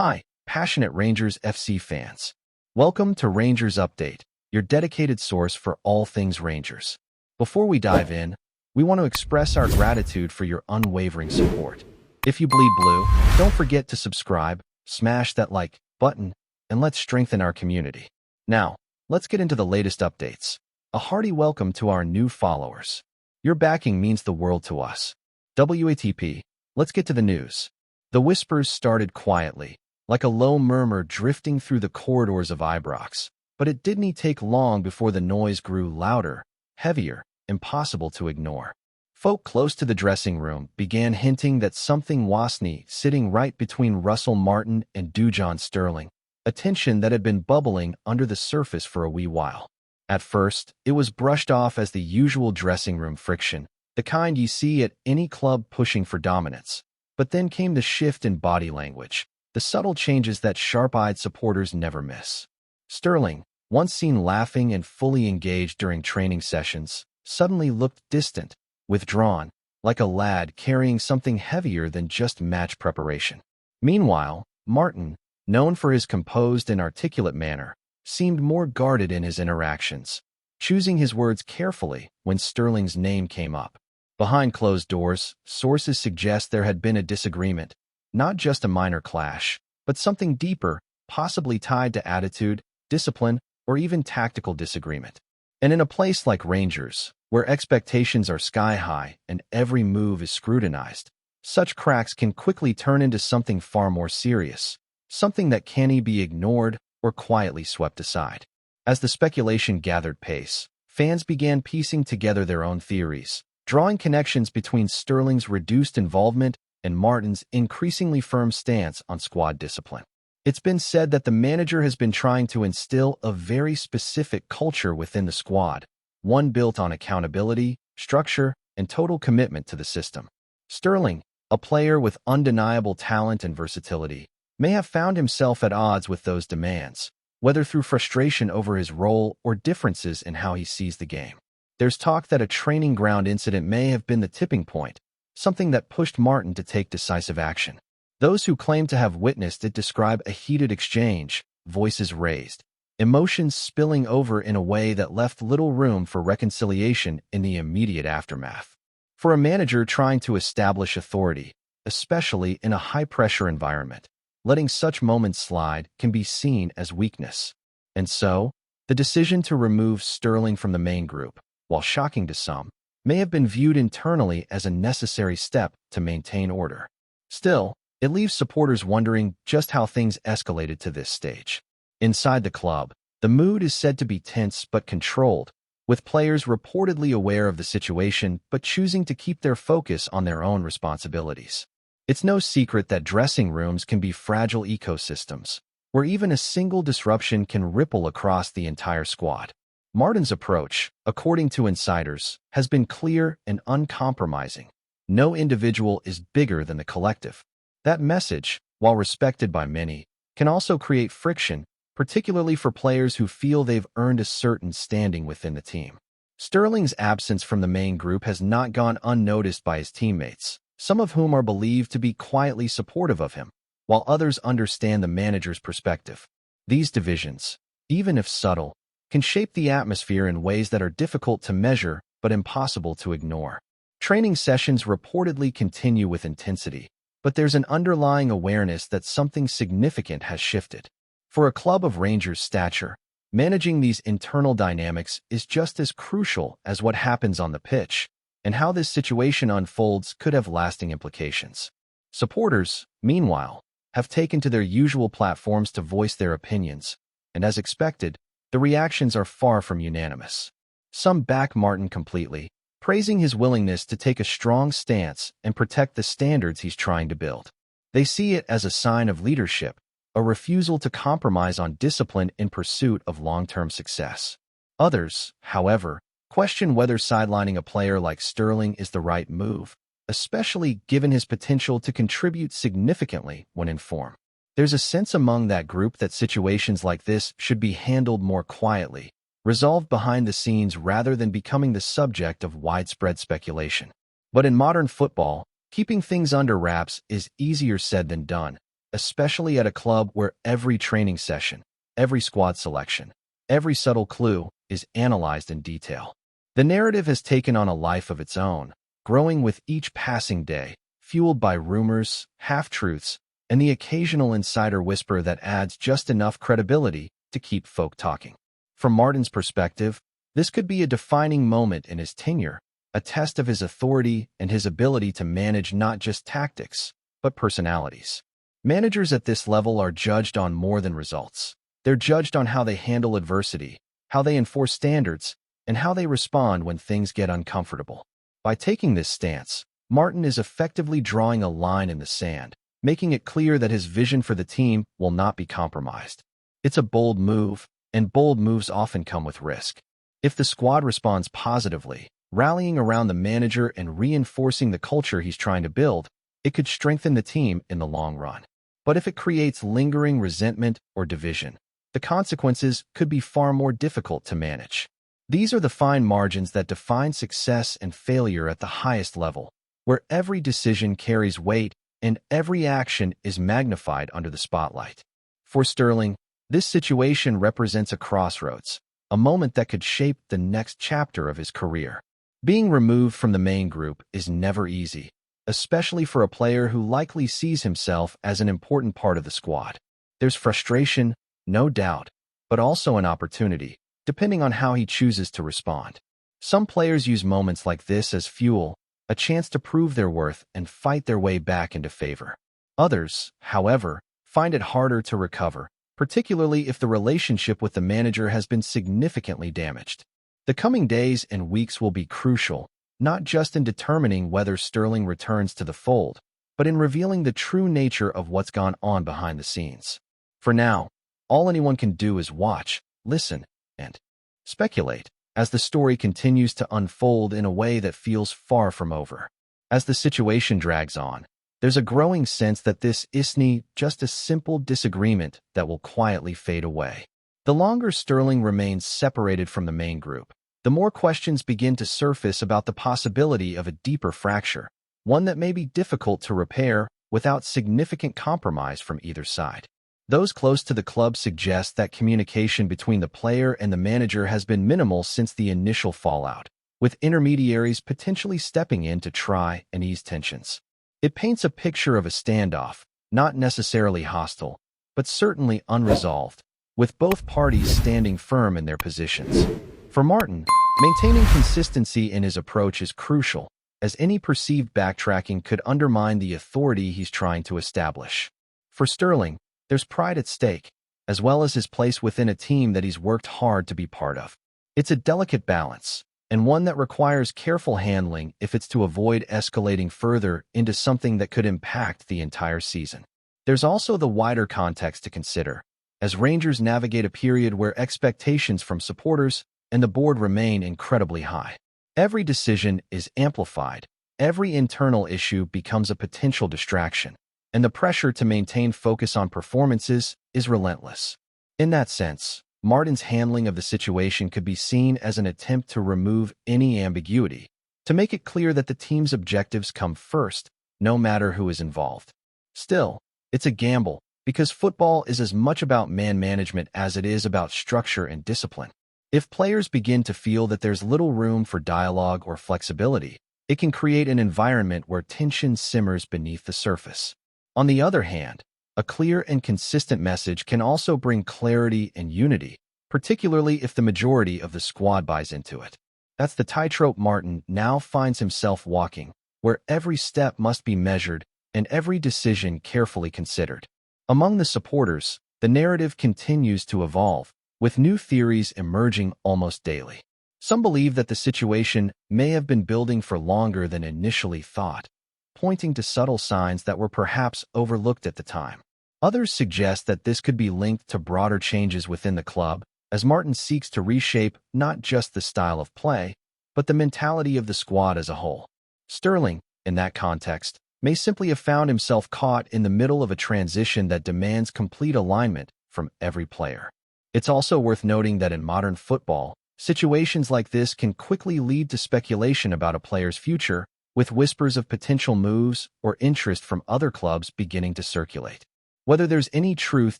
Hi, passionate Rangers FC fans. Welcome to Rangers Update, your dedicated source for all things Rangers. Before we dive in, we want to express our gratitude for your unwavering support. If you bleed blue, don't forget to subscribe, smash that like button, and let's strengthen our community. Now, let's get into the latest updates. A hearty welcome to our new followers. Your backing means the world to us. WATP, let's get to the news. The whispers started quietly, like a low murmur drifting through the corridors of Ibrox, but it didn't take long before the noise grew louder, heavier, impossible to ignore. Folk close to the dressing room began hinting that something wasn't sitting right between Russell Martin and DUJON Sterling, a tension that had been bubbling under the surface for a wee while. At first, it was brushed off as the usual dressing room friction, the kind you see at any club pushing for dominance. But then came the shift in body language, the subtle changes that sharp-eyed supporters never miss. Sterling, once seen laughing and fully engaged during training sessions, suddenly looked distant, withdrawn, like a lad carrying something heavier than just match preparation. Meanwhile, Martin, known for his composed and articulate manner, seemed more guarded in his interactions, choosing his words carefully when Sterling's name came up. Behind closed doors, sources suggest there had been a disagreement, not just a minor clash, but something deeper, possibly tied to attitude, discipline, or even tactical disagreement. And in a place like Rangers, where expectations are sky-high and every move is scrutinized, such cracks can quickly turn into something far more serious, something that can't be ignored or quietly swept aside. As the speculation gathered pace, fans began piecing together their own theories, drawing connections between Sterling's reduced involvement and Martin's increasingly firm stance on squad discipline. It's been said that the manager has been trying to instill a very specific culture within the squad, one built on accountability, structure, and total commitment to the system. Sterling, a player with undeniable talent and versatility, may have found himself at odds with those demands, whether through frustration over his role or differences in how he sees the game. There's talk that a training ground incident may have been the tipping point, something that pushed Martin to take decisive action. Those who claim to have witnessed it describe a heated exchange, voices raised, emotions spilling over in a way that left little room for reconciliation in the immediate aftermath. For a manager trying to establish authority, especially in a high-pressure environment, letting such moments slide can be seen as weakness. And so, the decision to remove Sterling from the main group, while shocking to some, may have been viewed internally as a necessary step to maintain order. Still, it leaves supporters wondering just how things escalated to this stage. Inside the club, the mood is said to be tense but controlled, with players reportedly aware of the situation but choosing to keep their focus on their own responsibilities. It's no secret that dressing rooms can be fragile ecosystems, where even a single disruption can ripple across the entire squad. Martin's approach, according to insiders, has been clear and uncompromising. No individual is bigger than the collective. That message, while respected by many, can also create friction, particularly for players who feel they've earned a certain standing within the team. Sterling's absence from the main group has not gone unnoticed by his teammates, some of whom are believed to be quietly supportive of him, while others understand the manager's perspective. These divisions, even if subtle, can shape the atmosphere in ways that are difficult to measure but impossible to ignore. Training sessions reportedly continue with intensity, but there's an underlying awareness that something significant has shifted. For a club of Rangers' stature, managing these internal dynamics is just as crucial as what happens on the pitch, and how this situation unfolds could have lasting implications. Supporters, meanwhile, have taken to their usual platforms to voice their opinions, and as expected, the reactions are far from unanimous. Some back Martin completely, praising his willingness to take a strong stance and protect the standards he's trying to build. They see it as a sign of leadership, a refusal to compromise on discipline in pursuit of long-term success. Others, however, question whether sidelining a player like Sterling is the right move, especially given his potential to contribute significantly when in form. There's a sense among that group that situations like this should be handled more quietly, resolved behind the scenes rather than becoming the subject of widespread speculation. But in modern football, keeping things under wraps is easier said than done, especially at a club where every training session, every squad selection, every subtle clue is analyzed in detail. The narrative has taken on a life of its own, growing with each passing day, fueled by rumors, half-truths, and the occasional insider whisper that adds just enough credibility to keep folk talking. From Martin's perspective, this could be a defining moment in his tenure, a test of his authority and his ability to manage not just tactics, but personalities. Managers at this level are judged on more than results. They're judged on how they handle adversity, how they enforce standards, and how they respond when things get uncomfortable. By taking this stance, Martin is effectively drawing a line in the sand, making it clear that his vision for the team will not be compromised. It's a bold move, and bold moves often come with risk. If the squad responds positively, rallying around the manager and reinforcing the culture he's trying to build, it could strengthen the team in the long run. But if it creates lingering resentment or division, the consequences could be far more difficult to manage. These are the fine margins that define success and failure at the highest level, where every decision carries weight and every action is magnified under the spotlight. For Sterling, this situation represents a crossroads, a moment that could shape the next chapter of his career. Being removed from the main group is never easy, especially for a player who likely sees himself as an important part of the squad. There's frustration, no doubt, but also an opportunity, depending on how he chooses to respond. Some players use moments like this as fuel, a chance to prove their worth and fight their way back into favor. Others, however, find it harder to recover, particularly if the relationship with the manager has been significantly damaged. The coming days and weeks will be crucial, not just in determining whether Sterling returns to the fold, but in revealing the true nature of what's gone on behind the scenes. For now, all anyone can do is watch, listen, and speculate as the story continues to unfold in a way that feels far from over. As the situation drags on, there's a growing sense that this isn't just a simple disagreement that will quietly fade away. The longer Sterling remains separated from the main group, the more questions begin to surface about the possibility of a deeper fracture, one that may be difficult to repair without significant compromise from either side. Those close to the club suggest that communication between the player and the manager has been minimal since the initial fallout, with intermediaries potentially stepping in to try and ease tensions. It paints a picture of a standoff, not necessarily hostile, but certainly unresolved, with both parties standing firm in their positions. For Martin, maintaining consistency in his approach is crucial, as any perceived backtracking could undermine the authority he's trying to establish. For Sterling, there's pride at stake, as well as his place within a team that he's worked hard to be part of. It's a delicate balance, and one that requires careful handling if it's to avoid escalating further into something that could impact the entire season. There's also the wider context to consider, as Rangers navigate a period where expectations from supporters and the board remain incredibly high. Every decision is amplified, every internal issue becomes a potential distraction, and the pressure to maintain focus on performances is relentless. In that sense, Martin's handling of the situation could be seen as an attempt to remove any ambiguity, to make it clear that the team's objectives come first, no matter who is involved. Still, it's a gamble, because football is as much about man management as it is about structure and discipline. If players begin to feel that there's little room for dialogue or flexibility, it can create an environment where tension simmers beneath the surface. On the other hand, a clear and consistent message can also bring clarity and unity, particularly if the majority of the squad buys into it. That's the tightrope Martin now finds himself walking, where every step must be measured and every decision carefully considered. Among the supporters, the narrative continues to evolve, with new theories emerging almost daily. Some believe that the situation may have been building for longer than initially thought, pointing to subtle signs that were perhaps overlooked at the time. Others suggest that this could be linked to broader changes within the club, as Martin seeks to reshape not just the style of play, but the mentality of the squad as a whole. Sterling, in that context, may simply have found himself caught in the middle of a transition that demands complete alignment from every player. It's also worth noting that in modern football, situations like this can quickly lead to speculation about a player's future, with whispers of potential moves or interest from other clubs beginning to circulate. Whether there's any truth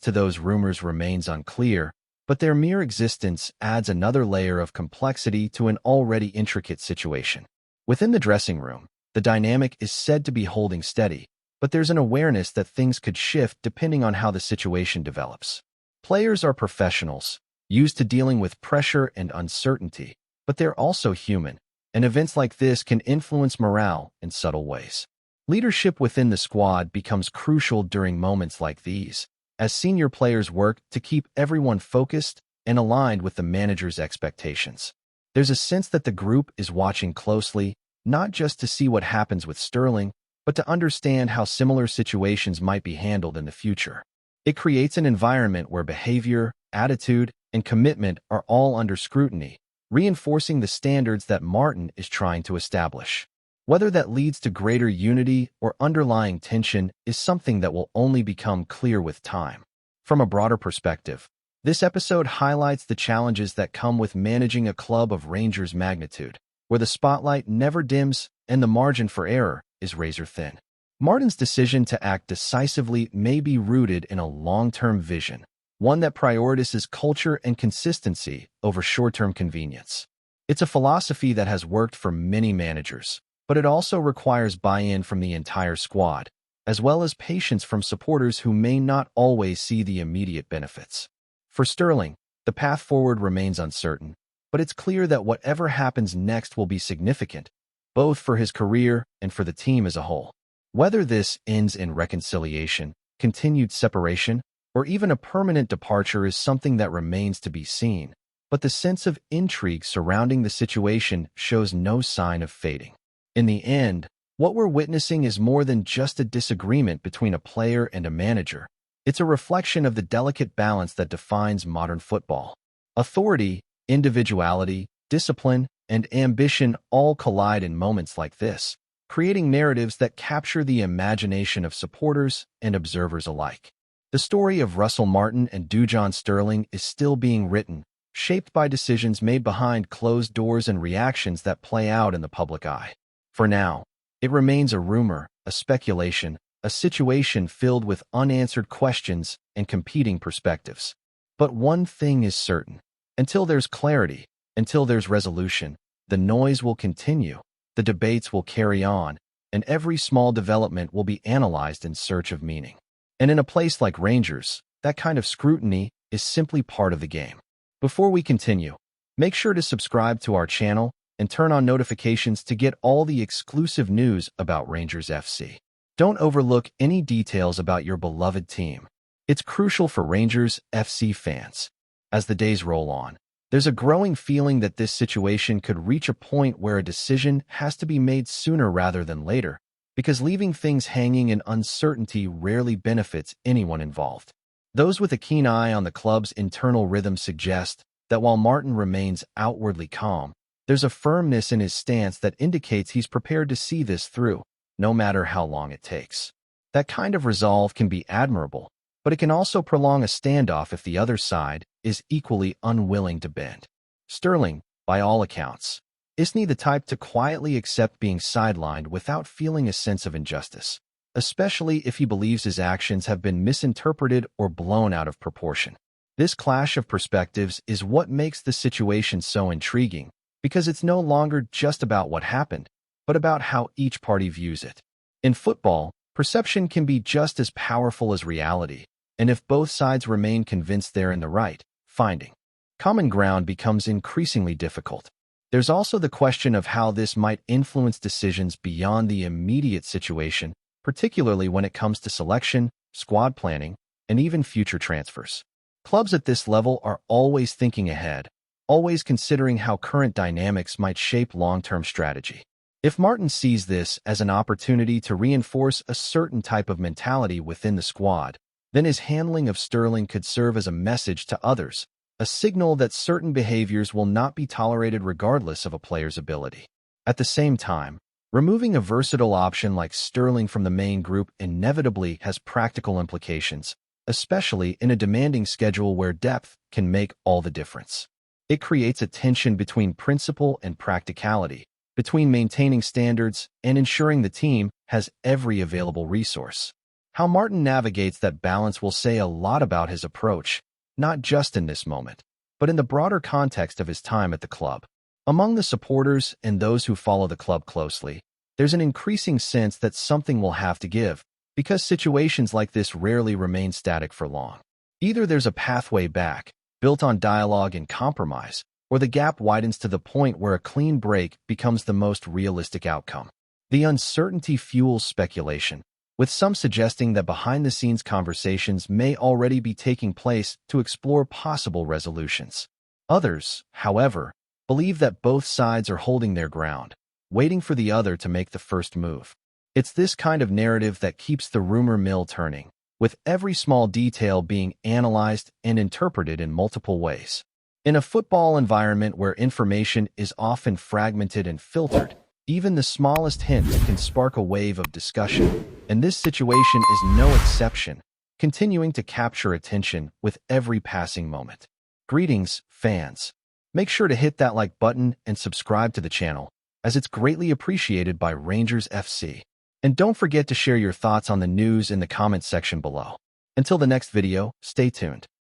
to those rumors remains unclear, but their mere existence adds another layer of complexity to an already intricate situation. Within the dressing room, the dynamic is said to be holding steady, but there's an awareness that things could shift depending on how the situation develops. Players are professionals, used to dealing with pressure and uncertainty, but they're also human, and events like this can influence morale in subtle ways. Leadership within the squad becomes crucial during moments like these, as senior players work to keep everyone focused and aligned with the manager's expectations. There's a sense that the group is watching closely, not just to see what happens with Sterling, but to understand how similar situations might be handled in the future. It creates an environment where behavior, attitude, and commitment are all under scrutiny, reinforcing the standards that Martin is trying to establish. Whether that leads to greater unity or underlying tension is something that will only become clear with time. From a broader perspective, this episode highlights the challenges that come with managing a club of Rangers' magnitude, where the spotlight never dims and the margin for error is razor-thin. Martin's decision to act decisively may be rooted in a long-term vision, one that prioritizes culture and consistency over short-term convenience. It's a philosophy that has worked for many managers, but it also requires buy-in from the entire squad, as well as patience from supporters who may not always see the immediate benefits. For Sterling, the path forward remains uncertain, but it's clear that whatever happens next will be significant, both for his career and for the team as a whole. Whether this ends in reconciliation, continued separation, or even a permanent departure is something that remains to be seen, but the sense of intrigue surrounding the situation shows no sign of fading. In the end, what we're witnessing is more than just a disagreement between a player and a manager. It's a reflection of the delicate balance that defines modern football. Authority, individuality, discipline, and ambition all collide in moments like this, creating narratives that capture the imagination of supporters and observers alike. The story of Russell Martin and DUJON Sterling is still being written, shaped by decisions made behind closed doors and reactions that play out in the public eye. For now, it remains a rumor, a speculation, a situation filled with unanswered questions and competing perspectives. But one thing is certain. Until there's clarity, until there's resolution, the noise will continue, the debates will carry on, and every small development will be analyzed in search of meaning. And in a place like Rangers, that kind of scrutiny is simply part of the game. Before we continue, make sure to subscribe to our channel and turn on notifications to get all the exclusive news about Rangers FC. Don't overlook any details about your beloved team. It's crucial for Rangers FC fans. As the days roll on, there's a growing feeling that this situation could reach a point where a decision has to be made sooner rather than later, because leaving things hanging in uncertainty rarely benefits anyone involved. Those with a keen eye on the club's internal rhythm suggest that while Martin remains outwardly calm, there's a firmness in his stance that indicates he's prepared to see this through, no matter how long it takes. That kind of resolve can be admirable, but it can also prolong a standoff if the other side is equally unwilling to bend. Sterling, by all accounts, isn't the type to quietly accept being sidelined without feeling a sense of injustice, especially if he believes his actions have been misinterpreted or blown out of proportion. This clash of perspectives is what makes the situation so intriguing, because it's no longer just about what happened, but about how each party views it. In football, perception can be just as powerful as reality, and if both sides remain convinced they're in the right, finding common ground becomes increasingly difficult. There's also the question of how this might influence decisions beyond the immediate situation, particularly when it comes to selection, squad planning, and even future transfers. Clubs at this level are always thinking ahead, always considering how current dynamics might shape long-term strategy. If Martin sees this as an opportunity to reinforce a certain type of mentality within the squad, then his handling of Sterling could serve as a message to others, a signal that certain behaviors will not be tolerated regardless of a player's ability. At the same time, removing a versatile option like Sterling from the main group inevitably has practical implications, especially in a demanding schedule where depth can make all the difference. It creates a tension between principle and practicality, between maintaining standards and ensuring the team has every available resource. How Martin navigates that balance will say a lot about his approach, not just in this moment, but in the broader context of his time at the club. Among the supporters and those who follow the club closely, there's an increasing sense that something will have to give, because situations like this rarely remain static for long. Either there's a pathway back, built on dialogue and compromise, or the gap widens to the point where a clean break becomes the most realistic outcome. The uncertainty fuels speculation, with some suggesting that behind-the-scenes conversations may already be taking place to explore possible resolutions. Others, however, believe that both sides are holding their ground, waiting for the other to make the first move. It's this kind of narrative that keeps the rumor mill turning, with every small detail being analyzed and interpreted in multiple ways. In a football environment where information is often fragmented and filtered, even the smallest hint can spark a wave of discussion, and this situation is no exception, continuing to capture attention with every passing moment. Greetings, fans. Make sure to hit that like button and subscribe to the channel, as it's greatly appreciated by Rangers FC. And don't forget to share your thoughts on the news in the comments section below. Until the next video, stay tuned.